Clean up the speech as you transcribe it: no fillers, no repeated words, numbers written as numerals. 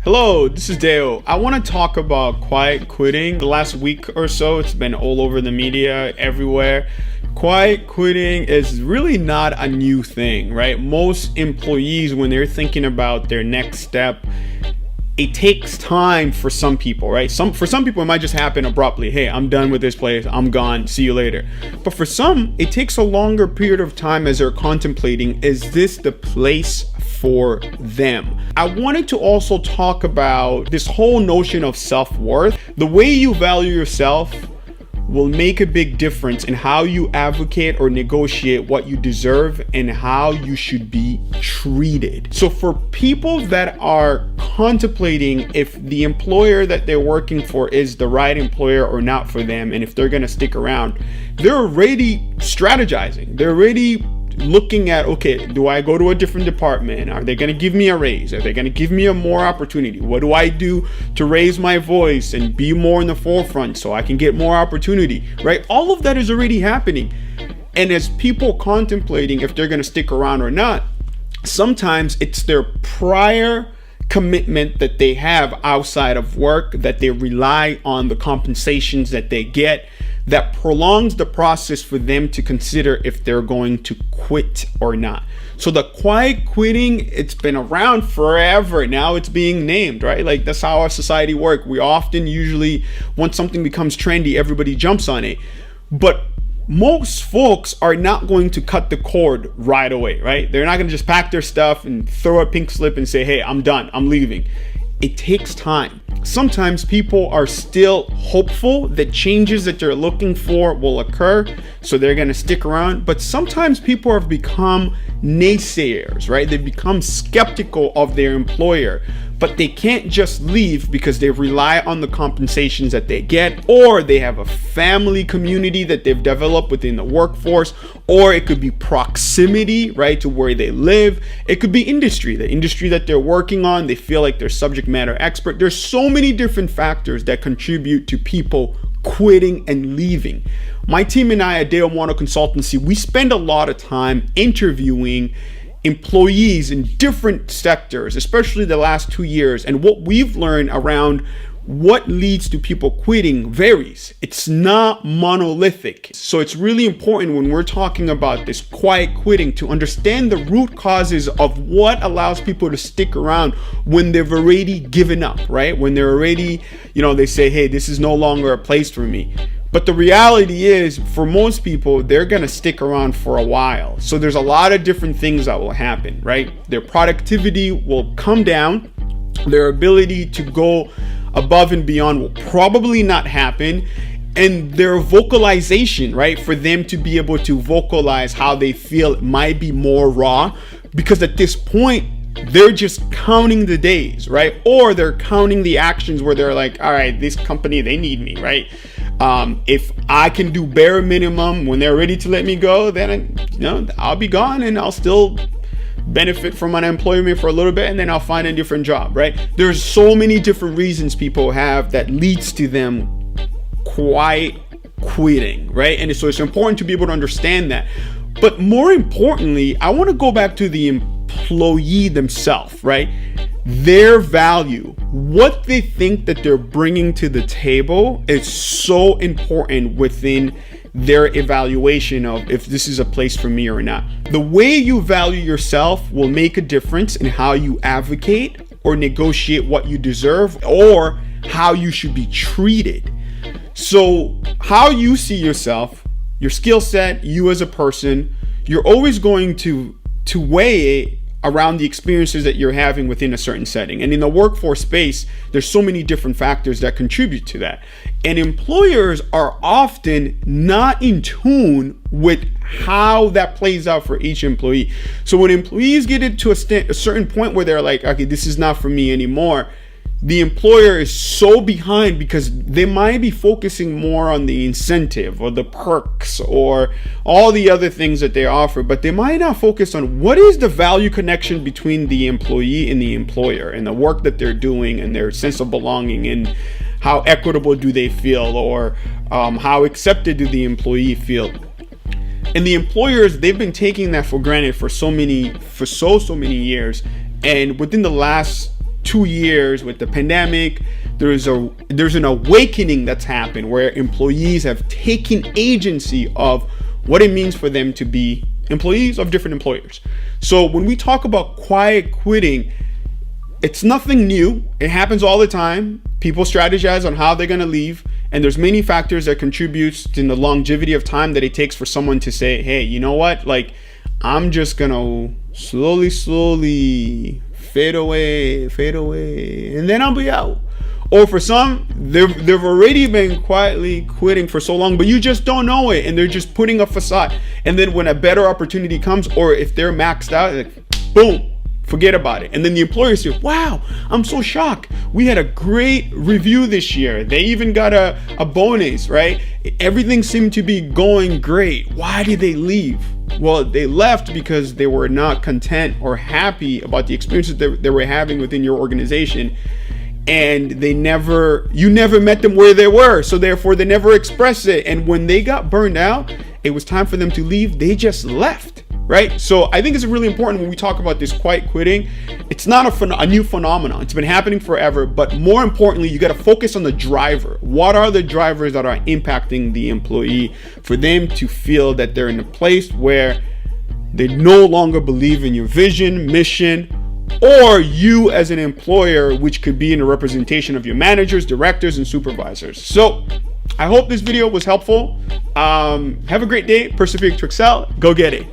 Hello, this is Deo. I want to talk about quiet quitting. The last week or so, it's been all over the media, everywhere. Quiet quitting is really not a new thing, right? Most employees, when they're thinking about their next step, it takes time for some people, right? For some people, it might just happen abruptly. Hey, I'm done with this place. I'm gone. See you later. But for some, it takes a longer period of time as they're contemplating, is this the place for them? I wanted to also talk about this whole notion of self-worth. The way you value yourself will make a big difference in how you advocate or negotiate what you deserve and how you should be treated. So for people that are contemplating if the employer that they're working for is the right employer or not for them, and if they're going to stick around, they're already strategizing. They're already looking at, okay, do I go to a different department? Are they going to give me a raise? Are they going to give me a more opportunity? What do I do to raise my voice and be more in the forefront so I can get more opportunity, right? All of that is already happening. And as people contemplating if they're going to stick around or not, sometimes it's their prior commitment that they have outside of work, that they rely on the compensations that they get, that prolongs the process for them to consider if they're going to quit or not. So the quiet quitting, it's been around forever. Now it's being named, right? Like, that's how our society works. We often usually, once something becomes trendy, everybody jumps on it. But most folks are not going to cut the cord right away, right? They're not going to just pack their stuff and throw a pink slip and say, hey, I'm done, I'm leaving. It takes time. Sometimes people are still hopeful that changes that they're looking for will occur, so they're going to stick around. But sometimes people have become naysayers, right? They've become skeptical of their employer, but they can't just leave because they rely on the compensations that they get, or they have a family community that they've developed within the workforce, or it could be proximity, right, to where they live. It could be the industry that they're working on. They feel like they're subject matter expert. There's so many different factors that contribute to people quitting and leaving. My team and I at Deo Mono Consultancy, we spend a lot of time interviewing employees in different sectors, especially the last 2 years. And what we've learned around what leads to people quitting varies. It's not monolithic. So it's really important when we're talking about this quiet quitting to understand the root causes of what allows people to stick around when they've already given up, right? When they're already, they say, hey, this is no longer a place for me. But the reality is, for most people, they're going to stick around for a while. So there's a lot of different things that will happen, right? Their productivity will come down. Their ability to go above and beyond will probably not happen. And their vocalization, right? For them to be able to vocalize how they feel, it might be more raw, because at this point, they're just counting the days, right? Or they're counting the actions where they're like, all right, this company, they need me, right? If I can do bare minimum when they're ready to let me go, then I'll be gone and I'll still benefit from unemployment for a little bit, and then I'll find a different job, right? There's so many different reasons people have that leads to them quiet quitting, right? And so it's important to be able to understand that. But more importantly, I want to go back to the employee themselves, right? Their value, what they think that they're bringing to the table is so important within their evaluation of if this is a place for me or not. The way you value yourself will make a difference in how you advocate or negotiate what you deserve, or how you should be treated. So how you see yourself, your skill set, you as a person, you're always going to weigh it around the experiences that you're having within a certain setting. And in the workforce space, there's so many different factors that contribute to that. And employers are often not in tune with how that plays out for each employee. So when employees get into a certain point where they're like, okay, this is not for me anymore, the employer is so behind because they might be focusing more on the incentive or the perks or all the other things that they offer, but they might not focus on what is the value connection between the employee and the employer and the work that they're doing and their sense of belonging, and how equitable do they feel, or how accepted do the employee feel. And the employers, they've been taking that for granted for so many years. And within the last 2 years with the pandemic, there's an awakening that's happened where employees have taken agency of what it means for them to be employees of different employers. So when we talk about quiet quitting, it's nothing new. It happens all the time. People strategize on how they're going to leave, and there's many factors that contributes in the longevity of time that it takes for someone to say, hey, you know what, like, I'm just going to slowly fade away, and then I'll be out. Or for some, they've already been quietly quitting for so long, but you just don't know it, and they're just putting a facade. And then when a better opportunity comes, or if they're maxed out, like, boom, forget about it. And then the employer says, wow, I'm so shocked. We had a great review this year. They even got a bonus, right? Everything seemed to be going great. Why did they leave? Well, they left because they were not content or happy about the experiences that they were having within your organization. And you never met them where they were. So therefore they never expressed it. And when they got burned out, it was time for them to leave. They just left, right? So I think it's really important when we talk about this quiet quitting. It's not a new phenomenon. It's been happening forever. But more importantly, you got to focus on the driver. What are the drivers that are impacting the employee for them to feel that they're in a place where they no longer believe in your vision, mission, or you as an employer, which could be in a representation of your managers, directors, and supervisors. So I hope this video was helpful. Have a great day. Persevere to excel. Go get it.